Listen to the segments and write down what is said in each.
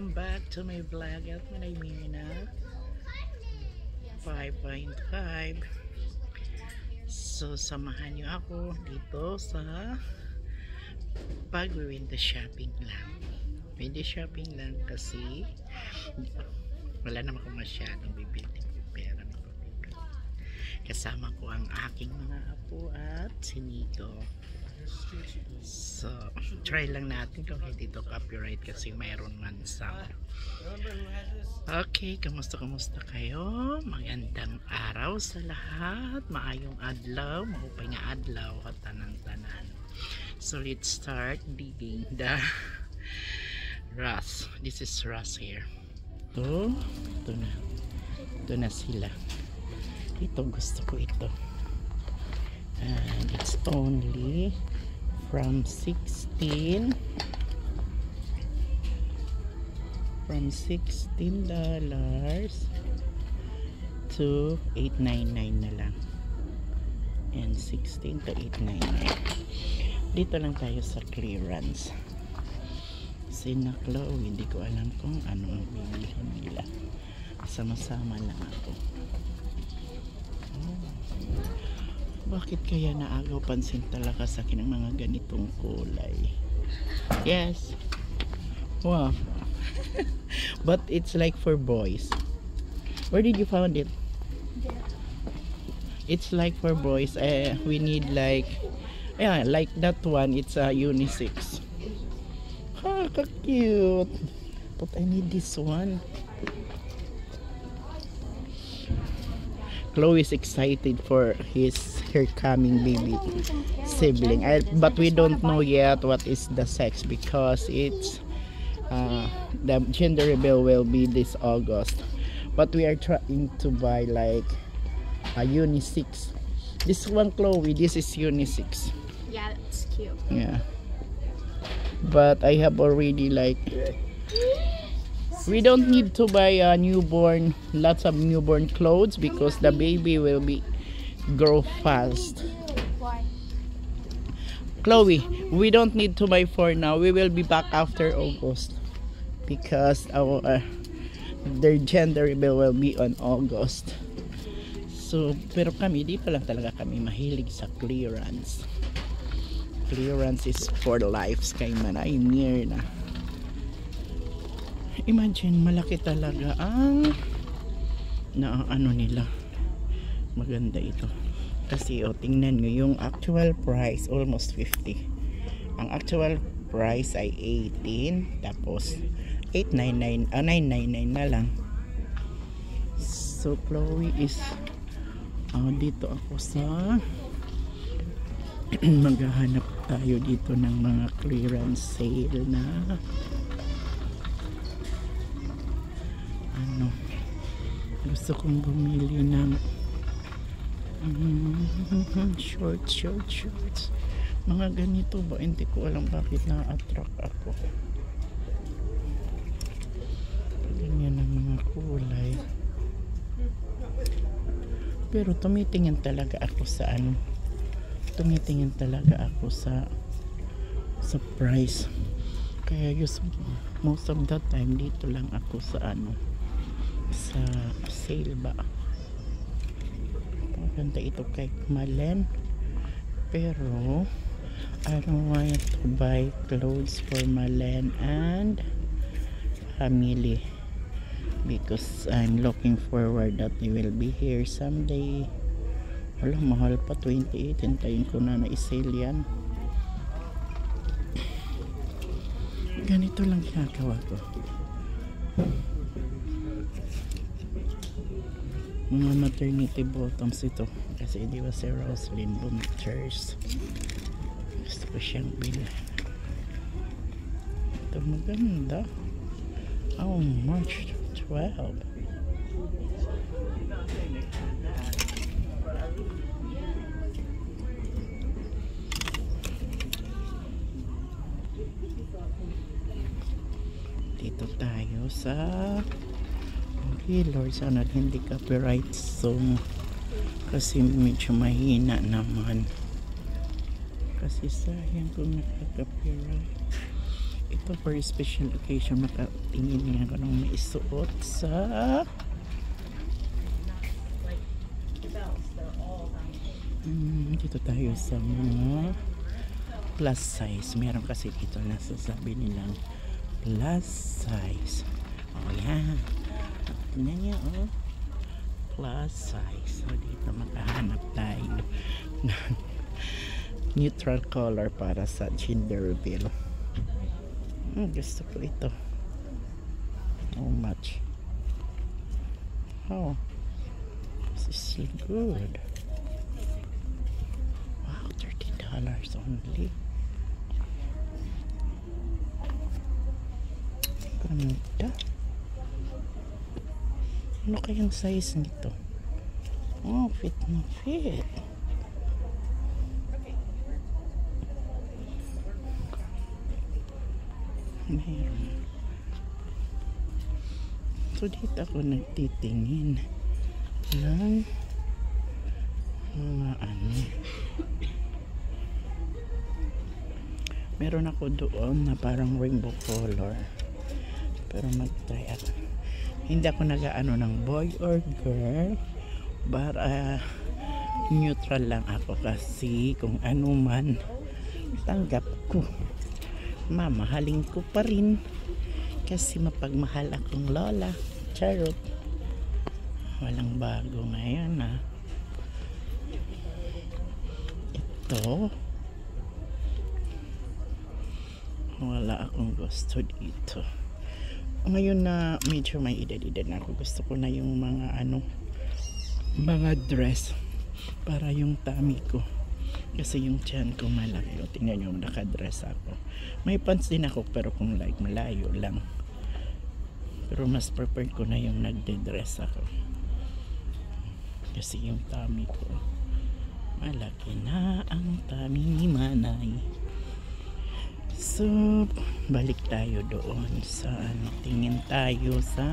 Welcome back to my vlog at Manay Mirna 5.5. So samahan niyo ako dito sa pag-window shopping lang. Window shopping lang kasi wala naman ako masyadong bibili pera na pabibili. Kasama ko ang aking mga apo at si Nico. So, try lang natin kung hindi ito copyright kasi mayroon man sound. Okay, kamusta kayo? Magandang araw sa lahat. Maayong adlaw, maupay nga adlaw at tanang-tanan. So, let's start digging the rust. This is rust here. Ito na sila. Ito, gusto ko ito. And it's only from $16 to $8.99 na lang. And 16 to 8.99. Dito lang tayo sa clearance. Sinaklo, hindi ko alam kung ano ang bibilihan nila. Sama-sama lang ako. Bakit kaya naagaw pansin talaga sa akin ang mga ganitong kulay? Yes. Wow. But it's like for boys. Where did you found it? It's like for boys. We need like, yeah, like that one. It's a unisex. Ah, cute. But I need this one. Chloe is excited for her coming baby sibling, but we don't know yet what is the sex because it's the gender reveal will be this August, but we are trying to buy like a unisex. This one, Chloe, this is unisex. Yeah, that's cute. Yeah, but I have already like, we don't need to buy a newborn, lots of newborn clothes because the baby will be grow fast. Why? Chloe, we don't need to buy for now. We will be back after August because our their gender reveal will be on August. So, pero kami dito lang talaga kami mahilig sa clearance. Clearance is for lives kay Manay Mirna. Imagine, malaki talaga ang ano nila. Maganda ito. Kasi tingnan nyo, yung actual price almost 50. Ang actual price ay 18. Tapos 899, 999 na lang. So Chloe is dito ako sa maghahanap tayo dito ng mga clearance sale na gusto kong bumili ng shorts. Mga ganito ba? Hindi ko alam bakit na-attract ako. Ganyan ang mga kulay. Pero tumitingin talaga ako sa tumitingin talaga ako sa price. Kaya most of the time dito lang ako sa sa sale ba. Maganda ito kay Malen, pero I don't want to buy clothes for Malen and family because I'm looking forward that they will be here someday. Wala, mahal pa, 28. Hintayin ko na i-sale yan. Ganito lang ginagawa ko. Mga maternity bottoms ito kasi di ba si Roslyn Bunchers, gusto ko siyang bilhin. Ito maganda. How much? 12. Dito tayo sa Lord, sana hindi copyright song kasi medyo mahina naman kasi sayang kung nakaka-copyright. Ito for special occasion, makatingin nga ako ng may isuot sa dito tayo sa mga plus size. Meron kasi dito nasasabi nilang plus size. Oh yan, tingnan niya oh, plus size. So dito makahanap tayo ng neutral color para sa gender reveal. Gusto ko ito. How much? Oh, this is so good. Wow, $30 only. Ganda. Ano kayang size nito? Oh, fit na fit. Mayroon. So dito ako nagtitingin ng mga ano. Meron ako doon na parang rainbow color. Pero mag-try ako. Hindi ako nag-ano ng boy or girl. Para neutral lang ako kasi kung ano man tanggap ko. Mamahalin ko pa rin kasi mapagmahal akong lola. Charot. Walang bago ngayon ah. Ito wala akong gusto dito ngayon na medyo may edad-edad na ako. Gusto ko na yung mga ano, mga dress para yung tummy ko kasi yung tiyan ko malaki. O, tingnan nyo, nakadress ako. May pants din ako pero kung like malayo lang. Pero mas preferred ko na yung nagde-dress ako. Kasi yung tummy ko malaki na ang tummy ni Manay. So, balik tayo doon sa ano, tingin tayo sa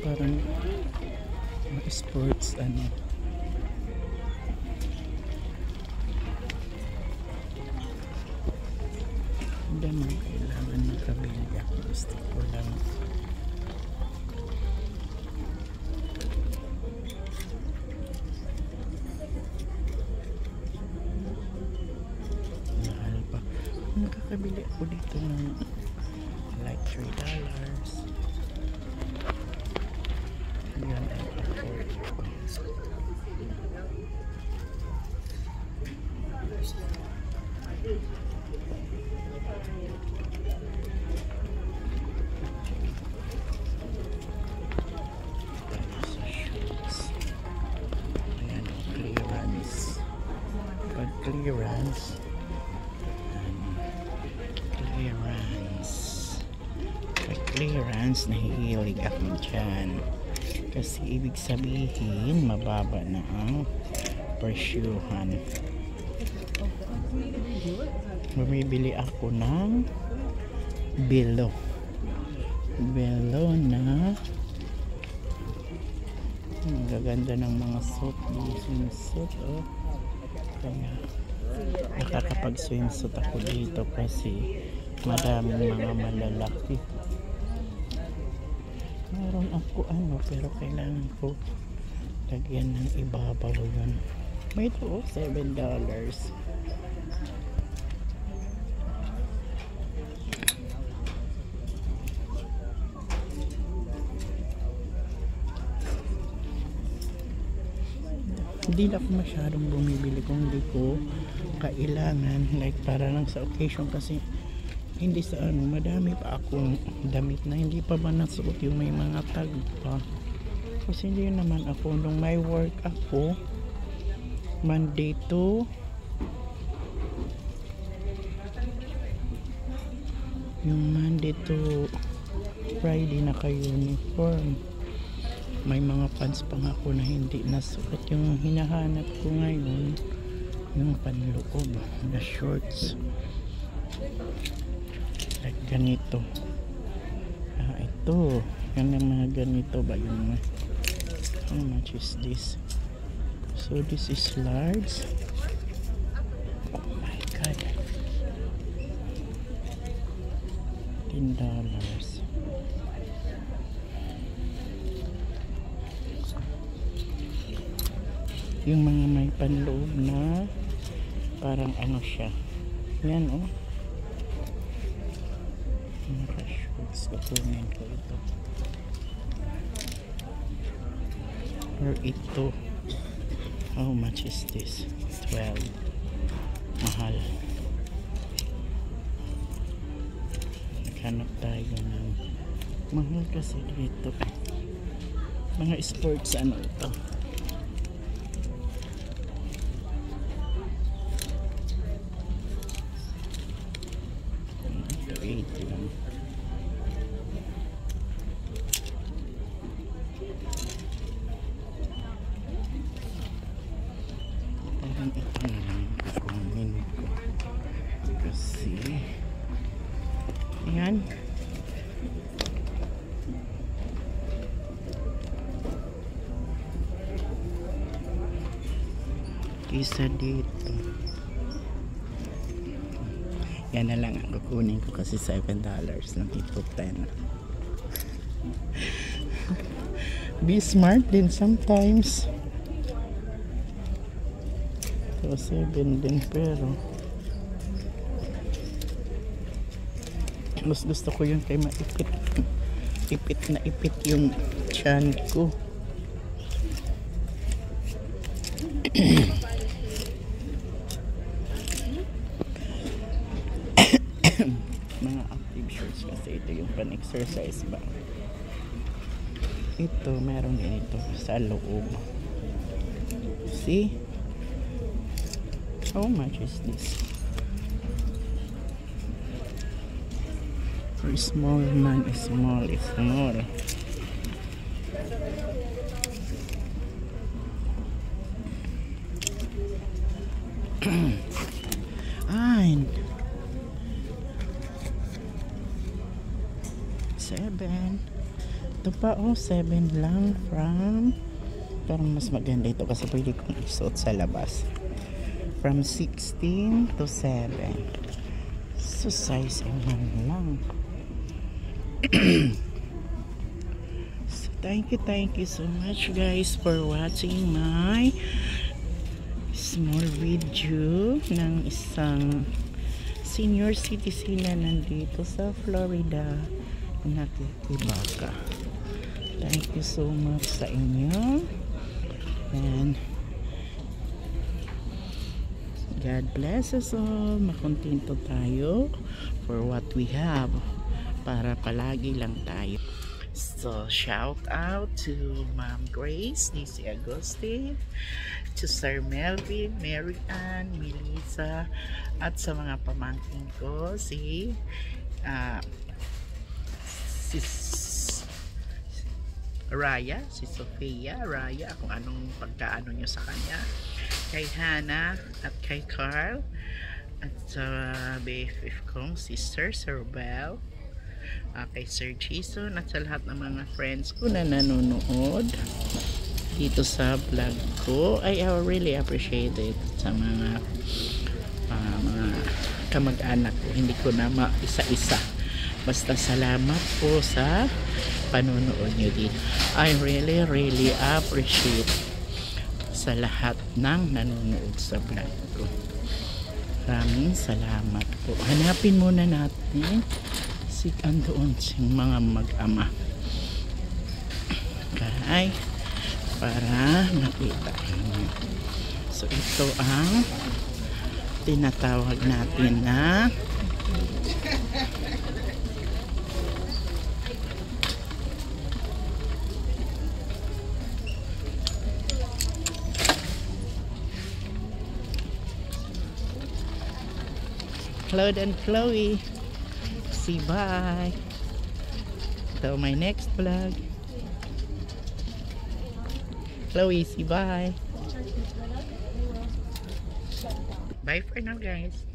parang sports ano. Hindi naman kailangan makabili ako. Gusto ko lang mahal pa. Nakakabili ako dito ng like $3. Yan ay afford ko. Ayan, clearance. Pag clearance, clearance, nahihilig ako dyan. Kasi ibig sabihin, mababa na ang presyuhan. Bumibili ako ng belo. Belo na ang gaganda ng mga suit. Mga swimsuit. Oh. Kaya nakakapag swimsuit ako dito kasi madaming mga malalaki. Meron ako ano pero kailangan ko lagyan ng ibabaw yun. May ito oh, $7. Hindi na ako masyadong bumibili kung hindi ko kailangan, like para lang sa occasion kasi hindi sa ano, madami pa akong damit na hindi pa ba nasuot yung may mga tag pa. Kasi hindi naman ako, nung may work ako Monday to Friday naka-uniform. May mga pants pa nga ako na hindi nasuot. Yung hinahanap ko ngayon yung panloob na shorts like ganito. Ito yan ang mga ganito ba yung How much is this? So this is large. Oh my god. $10. Yung mga may panloob na parang ano siya. Yan oh. Mga shorts. Kukunin ko ito. Or ito. How much is this? 12. Mahal. Naghanap tayo ng mahal kasi dito. Mga sports ano ito. Parang ito na lang kukunin ko kasi yan isa dito. Yan na lang ang kukunin ko kasi $7 lang ito. 10. Be smart din sometimes. So 7 din pero mas gusto ko yung kay maipit. Ipit na ipit yung tiyan ko. Mga active shorts kasi ito yung pan-exercise ba. Ito meron din ito sa loob. See? How much is this? For small man is small is small. Ay, 7. Ito pa oh, 7 lang from parang mas maganda ito kasi pwede kong isuot sa labas. From 16 to 7. So size M1 lang. So thank you so much guys for watching my small video ng isang senior citizen na nandito sa Florida, nakikibaka. Thank you so much sa inyo and God bless us all. Makontento tayo for what we have para palagi lang tayo. So shout out to Ma'am Grace, Nisi Agustin, to Sir Melvin, Mary Ann, Melissa, at sa mga pamangkin ko si Raya, si Sofia, Raya, kung anong pagkaano nyo sa kanya, kay Hannah at kay Carl, at sa BFF kong sister Sir Bell, kay Sir Jason, at sa lahat ng mga friends ko na nanonood dito sa vlog ko. I really appreciate it. Sa mga kamag-anak ko, hindi ko na maisa-isa, basta salamat po sa panonood nyo dito. I really appreciate sa lahat ng nanonood sa vlog ko. Maraming salamat po. Hanapin muna natin si andoon siyang mga mag-ama. Okay, para makita niyo. So ito ang tinatawag natin na Claude and Chloe. Say bye till my next vlog. Chloe, say bye. Bye for now, guys.